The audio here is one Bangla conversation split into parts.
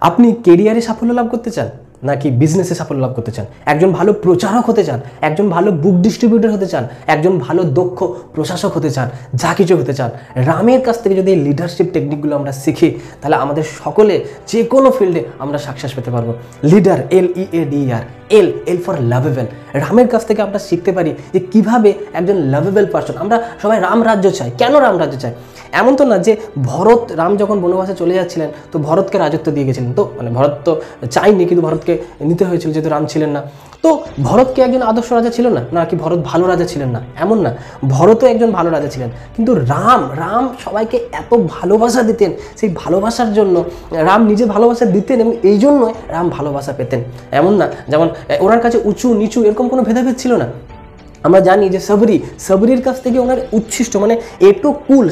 আপনি কেরিয়ারে সাফল্য লাভ করতে চান নাকি বিজনেসে সাফল্য লাভ করতে চান? একজন ভালো প্রচারক হতে চান, একজন ভালো বুক ডিস্ট্রিবিউটর হতে চান, একজন ভালো দক্ষ প্রশাসক হতে চান, যা কিছু হতে চান, রামের কাছ থেকে যদি এই লিডারশিপ টেকনিকগুলো আমরা শিখি তাহলে আমাদের সকলে যে কোনো ফিল্ডে আমরা সাকসেস পেতে পারবো। Leader, LEADER, L for lovable. রামের কাছ থেকে আমরা শিখতে পারি যে কিভাবে একজন লাভেবল পারসন। আমরা সবাই রাম রাজ্য চাই। কেন রাম রাজ্য চাই? এমন তো না যে রাম যখন বনবাসে চলে যাচ্ছিলেন তো ভরতকে রাজত্ব দিয়ে গেছিলেন, তো মানে ভরত তো চাইনি কিন্তু ভরতকে নিতে হয়েছিল যেহেতু রাম ছিলেন না। তো ভরত কি একজন আদর্শ রাজা ছিল না? নাকি ভরত ভালো রাজা ছিলেন না? এমন না, ভরতও একজন ভালো রাজা ছিলেন। কিন্তু রাম সবাইকে এত ভালোবাসা দিতেন, সেই ভালোবাসার জন্য রাম নিজে ভালোবাসা দিতেন এবং এই জন্যই রাম ভালোবাসা পেতেন। এমন না যেমন ওনার কাছে উঁচু নিচু এরকম কোনো ভেদাভেদ ছিল না। আমরা জানি যে সাবরির কাছ থেকে ওনার উচ্ছিষ্ট মানে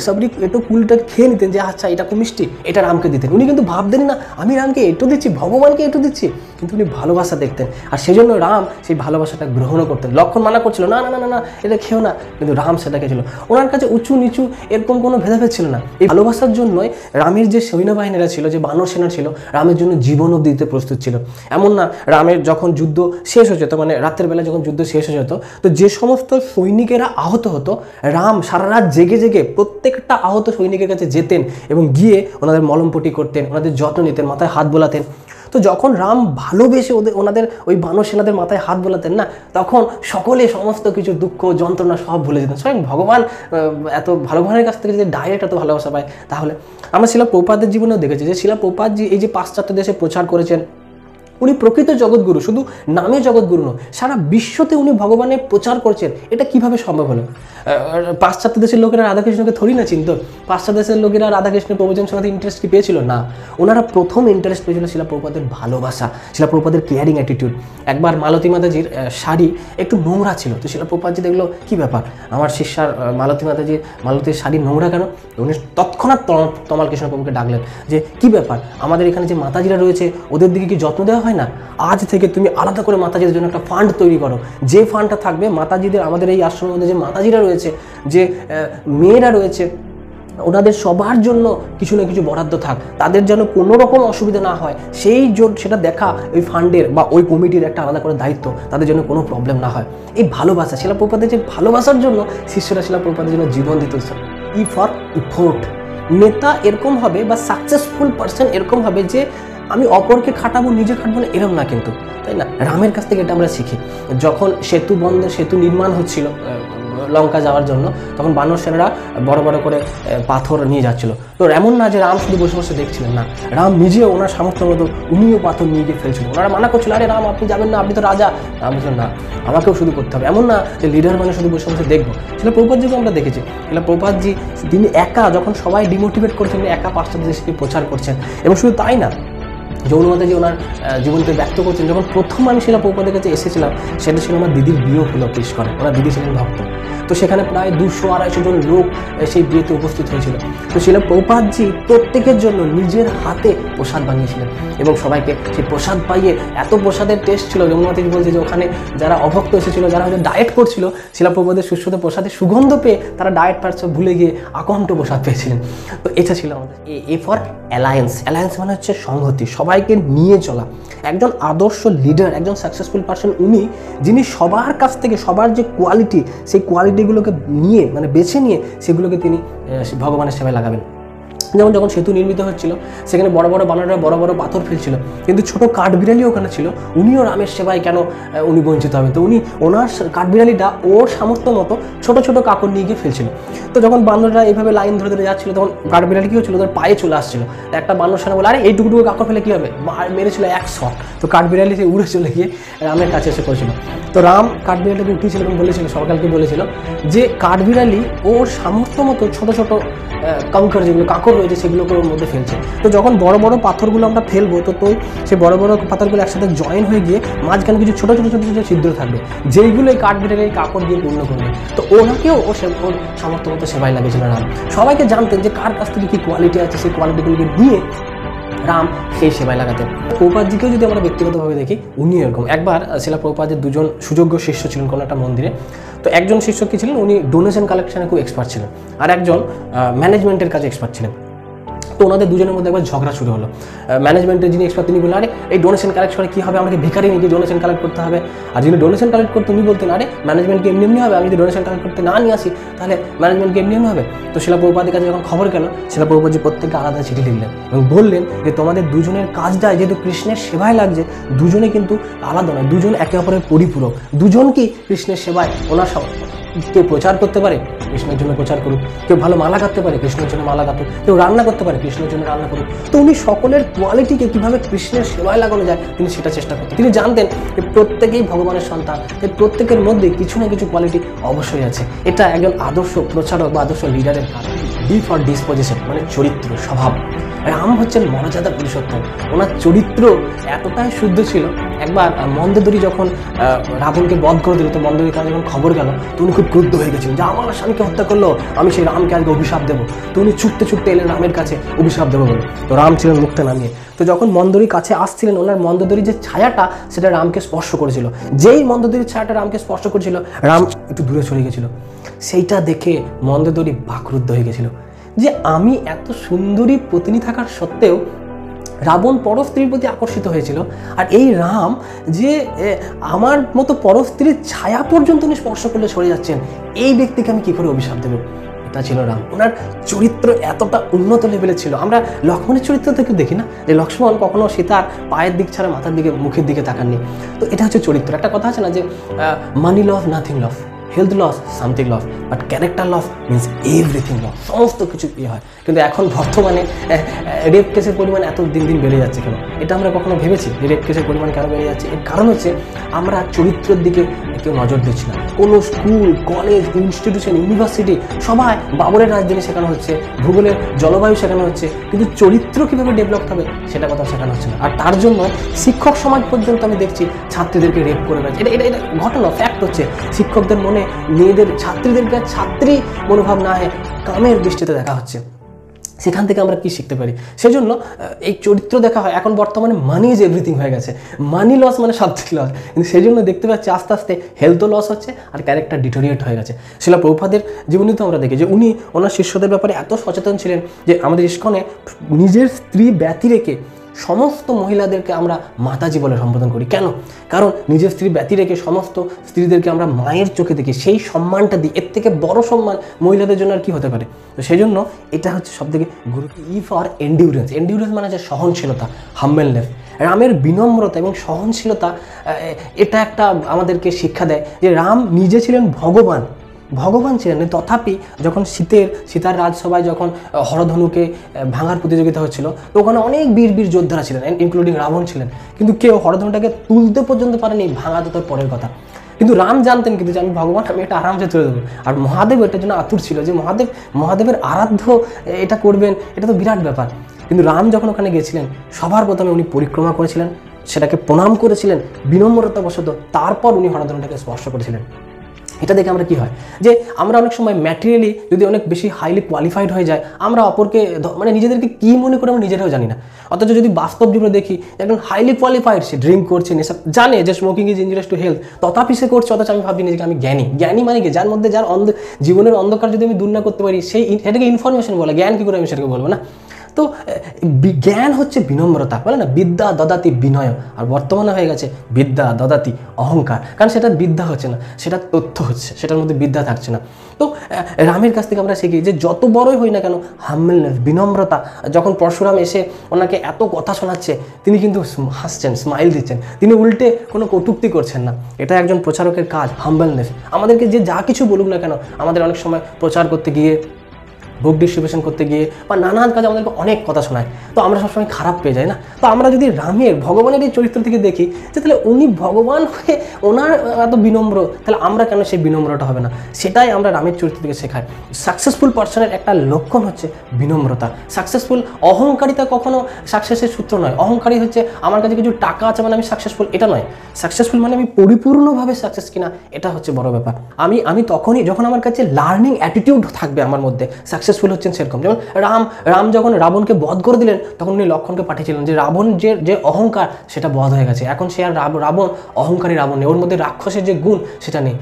সাবরি এটো কুলটাকে খেয়ে নিতেন যে আচ্ছা এটা খুব মিষ্টি, এটা রামকে দিতেন। উনি কিন্তু ভাবতেন না আমি রামকে এটো দিচ্ছি, ভগবানকে এটো দিচ্ছি, কিন্তু উনি ভালোবাসা দেখতেন আর সেজন্য রাম সেই ভালোবাসাটা গ্রহণও করতেন। লক্ষণ মানা করছিল না না না না এটা খেও না, কিন্তু রাম সেটাকে ছিল। ওনার কাছে উঁচু নিচু এরকম কোনো ভেদাভেদ ছিল না। এই ভালোবাসার জন্যই রামের যে সৈন্যবাহিনীরা ছিল, যে বানর সেনা ছিল, রামের জন্য জীবনও দিতে প্রস্তুত ছিল। এমন না, রামের যখন যুদ্ধ শেষ হয়ে যেত, মানে রাতের বেলা যখন যুদ্ধ শেষ হয়ে যেত, তো যে সমস্ত সৈনিকেরা আহত হতো রাম সারা রাত জেগে জেগে প্রত্যেকটা আহত সৈনিকের কাছে যেতেন এবং গিয়ে ওনাদের মলমপটি করতেন, ওনাদের যত্ন নিতেন, মাথায় হাত বোলাতেন। তো যখন রাম ভালোবেসে ওনাদের ওই বানর সেনাদের মাথায় হাত বোলাতেন না, তখন সকলে সমস্ত কিছু দুঃখ যন্ত্রণা সব ভুলে যেতেন। স্বয়ং ভগবান এত ভগবানের কাছ থেকে যদি ডাইরেক্ট এত ভালোবাসা পায়, তাহলে আমরা শিলা প্রভুপাদের জীবনেও দেখেছি যে শিলা প্রভুপাদজি এই যে পাশ্চাত্য দেশে প্রচার করেছেন, উনি প্রকৃত জগৎগুরু, শুধু নামে জগৎগুরু নয়, সারা বিশ্বতে উনি ভগবানের প্রচার করছেন। এটা কিভাবে সম্ভব হলো? পাশ্চাত্য দেশের লোকেরা রাধাকৃষ্ণকে থরি না চিনত? পাশ্চাত্য দেশের লোকেরা রাধাকৃষ্ণের প্রবচন শোনাতে ইন্টারেস্ট কি পেয়েছিল? না, ওনারা প্রথম ইন্টারেস্ট পেয়েছিল শিলা প্রভুপাদের ভালোবাসা, শিলা প্রভুপাদের কেয়ারিং অ্যাটিটিউড। একবার মালতী মাতাজির শাড়ি একটু নোংরা ছিল, তো শিলা প্রভুপাদজি দেখলো কি ব্যাপার, আমার শিষ্যার মালতীর শাড়ি নোংরা কেন? উনি তৎক্ষণাৎ তমাল কৃষ্ণ প্রভুকে ডাকলেন যে কি ব্যাপার, আমাদের এখানে যে মাতাজিরা রয়েছে ওদের দিকে কি যত্ন দেওয়া হয় না? আজ থেকে তুমি আলাদা করে মাতাজিদের জন্য একটা ফান্ড তৈরি করো, যে ফান্ডটা থাকবে মাতাজিদের, আমাদের এই আশ্রমের মধ্যে যে মাতাজিরা রয়েছে, যে মেয়েরা রয়েছে, ওনাদের সবার জন্য কিছু না কিছু বরাদ্দ থাক, তাদের যেন কোনো রকম অসুবিধা না হয় সেটা দেখা ওই ফান্ডের বা ওই কমিটির একটা আলাদা করে দায়িত্ব, তাদের জন্য কোনো প্রবলেম না হয়। এই ভালোবাসা, শিলা প্রভুপাদের যে ভালোবাসার জন্য শিষ্যরা শিলা প্রভুপাদের জন্য জীবন দিত। E for effort. নেতা এরকম হবে বা সাকসেসফুল পারসন এরকম হবে যে আমি অপরকে খাটাবো, নিজে খাটবো না, এরকম না কিন্তু, তাই না? রামের কাছ থেকে এটা আমরা শিখি। যখন সেতু নির্মাণ হচ্ছিল লঙ্কা যাওয়ার জন্য, তখন বানর সেনারা বড় বড় করে পাথর নিয়ে যাচ্ছিল। তো এমন না যে রাম শুধু বসে বসে দেখছিলেন, না, রাম নিজেও ওনার সামর্থ্য মতো উনিও পাথর নিয়ে গিয়ে ফেলছিলেন। ওনারা মানা করছিল, আরে রাম আপনি যাবেন না, আপনি তো রাজা। রাম বলছিলেন না, আমাকেও শুধু করতে হবে। এমন না যে লিডার মানে শুধু বসে বসে দেখবো। শিলা প্রভুপাদজিকে আমরা দেখেছি, শিলা প্রভুপাদজি তিনি একা, যখন সবাই ডিমোটিভেট করছেন, একা পাশ্চাত্য দেশকে প্রচার করছেন। এবং শুধু তাই না, যৌনমাতাজি ওনার জীবনকে ব্যক্ত করছেন। যখন প্রথম আমি শিলা প্রভুপাদের কাছে এসেছিলাম, সেটা ছিল আমার দিদির বিয়ে হলো পেশ করে। ওনার দিদি ছিলেন ভক্ত, তো সেখানে প্রায় 200-250 জন লোক সেই বিয়েতে উপস্থিত হয়েছিল। তো শিলা প্রভুপাদজি প্রত্যেকের জন্য নিজের হাতে প্রসাদ বানিয়েছিলেন এবং সবাইকে সেই প্রসাদ পাইয়ে, এত প্রসাদের টেস্ট ছিল, যৌনমাতাজি বলছে যে ওখানে যারা অভক্ত এসেছিল, যারা হয়তো ডায়েট করছিল, শিলা প্রভুপাদের সুস্বাদু প্রসাদের সুগন্ধ পেয়ে তারা ডায়েট পার্টস ভুলে গিয়ে আকণ্ঠ প্রসাদ পেয়েছিলেন। তো এটা ছিল আমাদের এ ফর অ্যালায়েন্স। অ্যালায়েন্স মানে হচ্ছে সংহতি, সবাইকে নিয়ে চলা। একজন আদর্শ লিডার, একজন সাকসেসফুল পারসন উনি, যিনি সবার কাছ থেকে সবার যে কোয়ালিটি, সেই কোয়ালিটিগুলোকে নিয়ে মানে বেছে নিয়ে সেগুলোকে তিনি ভগবানের সেবায় লাগাবেন। যেমন যখন সেতু নির্মিত হচ্ছিল, সেখানে বড় বড় বানররা বড় বড় পাথর ফেলছিল, কিন্তু ছোট কাঠবিড়ালি ওখানে ছিল, উনিও রামের সেবায় কেন উনি বঞ্চিত হবেন? তো ওনার কাঠবিড়ালিটা ওর সামর্থ্য মতো ছোট ছোট কাকড় নিয়ে গিয়ে ফেলছিল। তো যখন বানররা এইভাবে লাইন ধরে ধরে যাচ্ছিল, তখন কাঠবিড়ালি কী হচ্ছিল, ওদের পায়ে চলে আসছিল। একটা বানর সেনা বলে, আরে এইটুকু কাকড় ফেলে কী হবে, মেরেছিল 1 শট। তো কাঠবিড়ালি সে উড়ে চলে গিয়ে রামের কাছে এসে করেছিল। তো রাম কাঠবিড়ালিটাকে উঠিয়েছিল এবং বলেছিল, সরকারকে বলেছিল যে কাঠবিড়ালি ওর সামর্থ্য মতো ছোট ছোট কঙ্কর, যেগুলো কাকড় রয়েছে, সেগুলোকে ওর মধ্যে ফেলছে। তো যখন বড় বড় পাথরগুলো আমরা ফেলবো, তো সেই বড় বড় পাথরগুলো একসাথে জয়েন হয়ে গিয়ে মাঝখানে কিছু ছোট ছোট ছোট ছোট ছিদ্র থাকবে, যেইগুলো এই কাঠবিড়ালি কাকড় দিয়ে পূর্ণ করবে। তো ওনাকেও ওর সামর্থ্য মতো সেবায় লাগিয়েছিল রাম। সবাইকে জানতেন যে কার কাছ থেকে কী কোয়ালিটি আছে, সেই কোয়ালিটিগুলোকে নিয়ে রাম সেই সেবায় লাগাতেন। প্রভুপাদজিকেও যদি আমরা ব্যক্তিগতভাবে দেখি, উনি এরকম। একবার শিলা প্রভুপাদের 2 জন সুযোগ্য শিষ্য ছিলেন কোনো একটা মন্দিরে। তো একজন শিষ্য কী ছিলেন, উনি ডোনেশন কালেকশনে খুব এক্সপার্ট ছিলেন, আর একজন ম্যানেজমেন্টের কাজে এক্সপার্ট ছিলেন। তো তো ওনাদের দুজনের মধ্যে একবার ঝগড়া শুরু হলো। ম্যানেজমেন্টের যিনি এক্সপার্ট তিনি বললেন, আরে এই ডোনেশন কালেক্ট করে কী হবে, আমাকে ভিখারি নিয়ে ডোনেশন কালেক্ট করতে হবে। আর যিনি ডোনেশন কালেক্ট করতে উনি বলতেন, আরে ম্যানেজমেন্টকে এমনি এমনি হবে, আমি যদি ডোনেশন কালেক্ট করতে না নিয়ে আসি তাহলে ম্যানেজমেন্টকে এমনি এমনি হবে। তো শিলা প্রভুপাদের কাছে যখন খবর গেল, শিলা প্রভুপাদ প্রত্যেককে আলাদা চিঠি লিখলেন এবং বললেন যে তোমাদের দুজনের কাজটাই যেহেতু কৃষ্ণের সেবায় লাগছে, দুজনে কিন্তু আলাদা নয়, দুজন একে অপরের পরিপূরক। দুজন কি কৃষ্ণের সেবায় ওনার কেউ প্রচার করতে পারে, কৃষ্ণের জন্য প্রচার করুক, কেউ ভালো মালা কাটতে পারে, কৃষ্ণের জন্য মালা কাটুক, কেউ রান্না করতে পারে, কৃষ্ণের জন্য রান্না করুক। তো উনি সকলের কোয়ালিটিকে কীভাবে কৃষ্ণের সেবায় লাগানো যায় তিনি সেটা চেষ্টা করতেন। তিনি জানতেন যে প্রত্যেকেই ভগবানের সন্তান, প্রত্যেকের মধ্যে কিছু না কিছু কোয়ালিটি অবশ্যই আছে। এটা একজন আদর্শ প্রচারক বা আদর্শ লিডারের কাজ। ডি ফর ডিসপোজিশন মানে চরিত্র, স্বভাব। রাম হচ্ছেন মর্যাদা পুরুষোত্তম, ওনার চরিত্র এতটাই শুদ্ধ ছিল। একবার মন্দোদরি যখন রাবণকে বধ করে দিল, তো মন্দোদরির কাছে যখন খবর গেল তো উনি খুব ক্রুদ্ধ হয়ে গেছিলেন যে আমার স্বামীকে হত্যা করলো, আমি সেই রামকে আজকে অভিশাপ দেবো। তো উনি ছুটতে ছুটতে এলেন রামের কাছে অভিশাপ দেবো বলে। তো রাম ছিলেন মুখটা নামিয়ে। তো যখন মন্দোদরির কাছে আসছিলেন, ওনার মন্দোদরির যে ছায়াটা সেটা রামকে স্পর্শ করেছিল। যেই মন্দোদরির ছায়াটা রামকে স্পর্শ করেছিল, রাম একটু দূরে সরে গেছিল। সেইটা দেখে মন্দোদরি বাকরুদ্ধ হয়ে গেছিল যে আমি এত সুন্দরী পত্নী থাকার সত্ত্বেও রাবণ পর স্ত্রীর প্রতি আকর্ষিত হয়েছিল, আর এই রাম যে আমার মতো পর স্ত্রীর ছায়া পর্যন্ত উনি স্পর্শ করলে সরে যাচ্ছেন, এই ব্যক্তিকে আমি কী করে অভিশাপ দেবো। এটা ছিল রাম। ওনার চরিত্র এতটা উন্নত লেভেলে ছিল। আমরা লক্ষ্মণের চরিত্র থেকে দেখি না যে লক্ষ্মণ কখনো সীতার পায়ের দিক ছাড়া মাথার দিকে, মুখের দিকে তাকাননি। তো এটা হচ্ছে চরিত্র। একটা কথা আছে না যে money loss nothing loss, health loss something loss, but character loss means everything loss. সমস্ত কিছু ইয়ে হয়। কিন্তু এখন বর্তমানে রেপ কেসের পরিমাণ এত দিন দিন বেড়ে যাচ্ছে কেন? এটা আমরা কখনো ভেবেছি যে রেপ কেসের পরিমাণ কেন বেড়ে যাচ্ছে? এর কারণ হচ্ছে আমরা চরিত্রের দিকে কেউ নজর দিচ্ছি না। কোনো স্কুল, কলেজ, ইনস্টিটিউশন, ইউনিভার্সিটি সবাই বাবরের রাজধানী শেখানো হচ্ছে, ভূগোলের জলবায়ু শেখানো হচ্ছে, কিন্তু চরিত্র কীভাবে ডেভেলপ হবে সেটা কথা শেখানো হচ্ছে না। আর তার জন্য শিক্ষক সমাজ পর্যন্ত আমি দেখছি ছাত্রীদেরকে রেপ করে বেড়াচ্ছে। এটা ঘটনা, ফ্যাক্ট হচ্ছে। শিক্ষকদের মনে মেয়েদের, ছাত্রীদেরকে ছাত্রী মনোভাব না হয় কামের দৃষ্টিতে দেখা হচ্ছে। সেখান থেকে আমরা কি শিখতে পারি? সেজন্য এই চরিত্র দেখা হয়। এখন বর্তমানে মানি ইজ এভরিথিং হয়ে গেছে, মানি লস মানে সব থেকে লস। কিন্তু সেই জন্য দেখতে পাচ্ছি আস্তে আস্তে হেলথও লস হচ্ছে আর ক্যারেক্টার ডিটোরিয়েট হয়ে গেছে। শিলা প্রভুপাদের জীবনী তো আমরা দেখি যে উনি ওনার শিষ্যদের ব্যাপারে এত সচেতন ছিলেন যে আমাদের ইস্কনে নিজের স্ত্রী ব্যতি রেখে সমস্ত মহিলাদেরকে আমরা মাতাজি বলে সম্বোধন করি। কেন? কারণ নিজের স্ত্রী ব্যতি রেখে সমস্ত স্ত্রীদেরকে আমরা মায়ের চোখে দেখি, সেই সম্মানটা দিই। এর থেকে বড় সম্মান মহিলাদের জন্য আর কি হতে পারে? তো সেই জন্য এটা হচ্ছে সবথেকে গুরুত্ব। E for endurance. এন্ডিউরেন্স মানে হচ্ছে সহনশীলতা, হাম্বেলনেস। রামের বিনম্রতা এবং সহনশীলতা, এটা একটা আমাদেরকে শিক্ষা দেয় যে রাম নিজে ছিলেন ভগবান ছিলেন, তথাপি যখন সীতার রাজসভায় যখন হরধনুকে ভাঙার প্রতিযোগিতা হচ্ছিল, তো ওখানে অনেক বীর যোদ্ধারা ছিলেন, ইনক্লুডিং রাবণ ছিলেন, কিন্তু কেউ হরধনুটাকে তুলতে পর্যন্ত পারেনি, ভাঙা তো তোর পরের কথা। কিন্তু রাম জানতেন কিন্তু যে আমি ভগবান, আমি এটা আরামসে তুলে দেবো। আর মহাদেব এটার জন্য আতুর ছিল যে মহাদেবের আরাধ্য এটা করবেন, এটা তো বিরাট ব্যাপার। কিন্তু রাম যখন ওখানে গেছিলেন, সবার প্রথমে উনি পরিক্রমা করেছিলেন, সেটাকে প্রণাম করেছিলেন বিনম্রতাবশত, তারপর উনি হরধনুটাকে স্পর্শ করেছিলেন। এটা দেখে আমরা কি হয় যে আমরা অনেক সময় ম্যাটেরিয়ালি যদি অনেক বেশি হাইলি কোয়ালিফাইড হয়ে যায়, আমরা অপরকে মানে নিজেদেরকে কী মনে করে আমরা নিজেরাও জানি না। অথচ যদি বাস্তব জীবনে দেখি একজন হাইলি কোয়ালিফাইড, সে ড্রিঙ্ক করছে, নেশা, জানে যে smoking is injurious to health, তথাপি সে করছে। অথচ আমি ভাবছি নিজেকে আমি জ্ঞানী মানে কি? যার মধ্যে যার জীবনের অন্ধকার যদি আমি দূর না করতে পারি, সেটাকে ইনফরমেশন বলে। জ্ঞান কী করে আমি সেটাকে বলবো না? তো জ্ঞান হচ্ছে বিনম্রতা, বলে না বিদ্যা দদাতি বিনয়। আর বর্তমানে হয়ে গেছে বিদ্যা দদাতি অহংকার। কারণ সেটা বিদ্যা হচ্ছে না, সেটা তথ্য হচ্ছে, সেটার মধ্যে বিদ্যা থাকছে না। তো রামের কাছ থেকে আমরা শিখি যে যত বড়ই হই না কেন, হাম্বলনেস, বিনম্রতা। যখন পরশুরাম এসে ওনাকে এত কথা শোনাচ্ছে, তিনি কিন্তু হাসছেন, স্মাইল দিচ্ছেন, তিনি উল্টে কোনো কটূক্তি করছেন না। এটা একজন প্রচারকের কাজ, হাম্বলনেস। আমাদেরকে যে যা কিছু বলুক না কেন, আমাদের অনেক সময় প্রচার করতে গিয়ে, বুক ডিস্ট্রিবিউশন করতে গিয়ে বা নানান কাজে আমাদেরকে অনেক কথা শোনায়, তো আমরা সবসময় খারাপ পেয়ে যাই না? তো আমরা যদি রামের, ভগবানের এই চরিত্র থেকে দেখি যে তাহলে উনি ভগবান হয়ে ওনার এত বিনম্র, তাহলে আমরা কেন সেই বিনম্রটা হবে না? সেটাই আমরা রামের চরিত্র থেকে শেখাই। সাকসেসফুল পার্সনের একটা লক্ষণ হচ্ছে বিনম্রতা। সাকসেসফুল, অহংকারিতা কখনো সাকসেসের সূত্র নয়। অহংকারী হচ্ছে আমার কাছে কিছু টাকা আছে মানে আমি সাকসেসফুল, এটা নয়। সাকসেসফুল মানে আমি পরিপূর্ণভাবে সাকসেস কিনা, এটা হচ্ছে বড় ব্যাপার। আমি তখনই যখন আমার কাছে লার্নিং অ্যাটিটিউড থাকবে আমার মধ্যে, সাকসেস সাকসেসফুল হচ্ছেন সেরকম। যেমন রাম যখন রাবণকে বধ করে দিলেন তখন উনি লক্ষণকে পাঠিয়েছিলেন যে রাবণ যে অহংকার সেটা বধ হয়ে গেছে, এখন সে আর রাবণ অহংকারী রাবণ নেই, ওর মধ্যে রাক্ষসের যে গুণ সেটা নেই,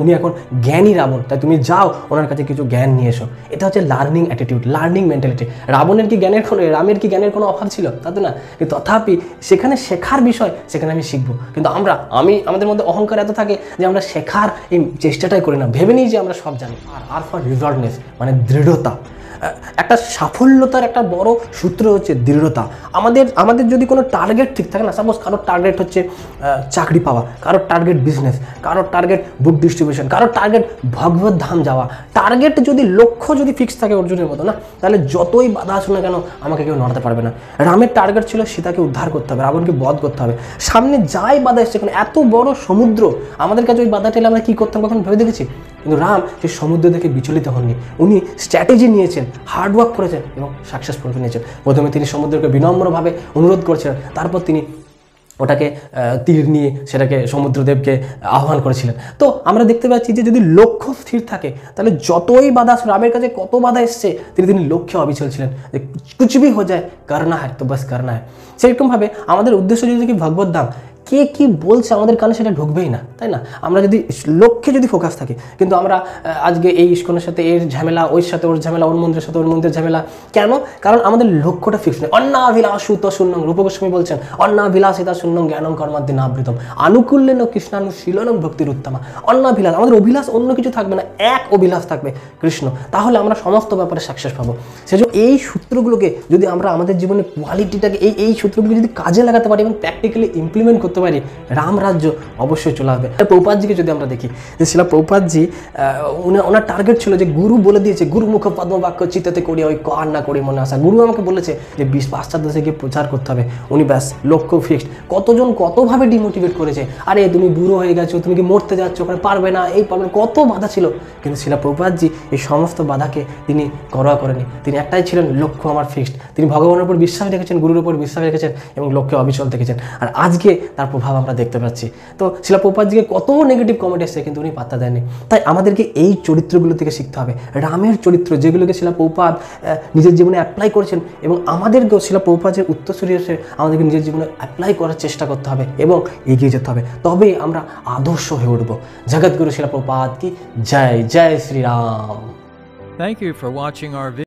উনি এখন জ্ঞানী রাবণ, তাই তুমি যাও ওনার কাছে কিছু জ্ঞান নিয়ে এসো। এটা হচ্ছে লার্নিং অ্যাটিটিউড, লার্নিং মেন্টালিটি। রামের কি জ্ঞানের কোনো অভাব ছিল? তা তো না, কিন্তু তথাপি সেখানে শেখার বিষয়, সেখানে আমি শিখবো। কিন্তু আমাদের মধ্যে অহংকার এত থাকে যে আমরা শেখার এই চেষ্টাটাই করি না, ভেবে নিই যে আমরা সব জানি। আর ফর রিজলভনেস মানে দৃঢ়তা। একটা সাফল্যতার একটা বড় সূত্র হচ্ছে দৃঢ়তা। আমাদের যদি কোনো টার্গেট ঠিক থাকে না, সাপোজ কারোর টার্গেট হচ্ছে চাকরি পাওয়া, কারোর টার্গেট বিজনেস, কারোর টার্গেট বুক ডিস্ট্রিবিউশন, কারোর টার্গেট ভগবত ধাম যাওয়া, টার্গেট যদি লক্ষ্য যদি ফিক্স থাকে অর্জুনের মতো না, তাহলে যতই বাধা আসুক না কেন আমাকে কেউ নড়াতে পারবে না। রামের টার্গেট ছিল সীতাকে উদ্ধার করতে হবে, রাবণকে বধ করতে হবে। সামনে যাই বাধা এসছে, এত বড় সমুদ্র, আমাদের কাছে ওই বাধাটা এলে আমরা কী করতাম কখন ভেবে দেখেছি? কিন্তু রাম সেই সমুদ্র থেকে বিচলিত হননি, উনি স্ট্র্যাটেজি নিয়েছেন, হার্ডওয়ার্ক করেছেন এবং সাকসেসফুল নিয়েছেন। প্রথমে তিনি সমুদ্রকে বিনম্রভাবে অনুরোধ করেছিলেন, তারপর তিনি ওটাকে তীর নিয়ে সেটাকে সমুদ্রদেবকে আহ্বান করেছিলেন। তো আমরা দেখতে পাচ্ছি যে যদি লক্ষ্য স্থির থাকে তাহলে যতই বাধা, রামের কাছে কত বাধা এসছে তিনি লক্ষ্যে অবিচল ছিলেন, যে কুছ ভি হো যায় করনা হয় তো বাস করনা হয়। সেরকমভাবে আমাদের উদ্দেশ্য যদি কি ভগবত ধাম, কে কি বলছে আমাদের কানে সেটা ঢুকবেই না, তাই না? আমরা যদি লক্ষ্যে যদি ফোকাস থাকে, কিন্তু আমরা আজকে এই ইস্কনের সাথে এর ঝামেলা, ওর সাথে ওর ঝামেলা, ওর মন্দিরের সাথে ওর মন্দিরের ঝামেলা, কেন? কারণ আমাদের লক্ষ্যটা ফিক্স নেই। অন্নাভিলাষু শূন্যং, রূপ গোস্বামী বলছেন অন্নাভিলাষিতা শূন্যং জ্ঞানং কর্মাদ্দি নাবৃতম আনুকূল্যেন কৃষ্ণানুশীলনং ভক্তির উত্তমা। অন্নাভিলাষ, আমাদের অভিলাষ অন্য কিছু থাকবে না, এক অভিলাষ থাকবে কৃষ্ণ, তাহলে আমরা সমস্ত ব্যাপারে সাকসেস পাবো। সেজন্য এই সূত্রগুলোকে যদি আমরা আমাদের জীবনের কোয়ালিটিটাকে এই সূত্রগুলো যদি কাজে লাগাতে পারি এবং প্র্যাকটিক্যালি ইমপ্লিমেন্ট করতে পারি, রাম রাজ্য অবশ্যই চলে আসবে। প্রভুপাদজিকে যদি আমরা দেখি, যে শিলা প্রভুপাদজি ওনার টার্গেট ছিল যে গুরু বলে দিয়েছে, গুরু মুখ পদ্ম বাক্য চিত্ততে করি ওই কার না করি মনে আসা। গুরু আমাকে বলেছে যে পাশ্চাত্য দেশে গিয়ে প্রচার করতে হবে, উনি ব্যাস লক্ষ্য ফিক্সড। কতজন কতভাবে ডিমোটিভেট করেছে, আরে তুমি বুড়ো হয়ে গেছো, তুমি কি মরতে যাচ্ছ, ওখানে পারবে না, এই পারবে না, কত বাধা ছিল। কিন্তু শিলা প্রভুপাদজি এই সমস্ত বাধাকে তিনি করোয়া করেনি, তিনি একটাই ছিলেন, লক্ষ্য আমার ফিক্সড। তিনি ভগবানের উপর বিশ্বাস রেখেছেন, গুরুর উপর বিশ্বাস রেখেছেন এবং লক্ষ্যে অবিচল থেকেছেন। আর আজকে তার প্রভাব আমরা দেখতে পাচ্ছি। তো শিলা প্রভুপাদজিকে কত নেগেটিভ কমেন্ট এসেছে, কিন্তু উনি পাত্তা দেননি। তাই আমাদেরকে এই চরিত্রগুলো থেকে শিখতে হবে, রামের চরিত্র যেগুলোকে শিলা প্রভুপাদ নিজের জীবনে অ্যাপ্লাই করেছেন, এবং আমাদেরকেও শিলা প্রভুপাদের উত্তরসূরি এসে আমাদেরকে নিজের জীবনে অ্যাপ্লাই করার চেষ্টা করতে হবে এবং এগিয়ে যেতে হবে, তবেই আমরা আদর্শ হয়ে উঠব। জগৎগুরু শিলা প্রভুপাদ কি জয়, জয় Shriram. Thank you for watching our video.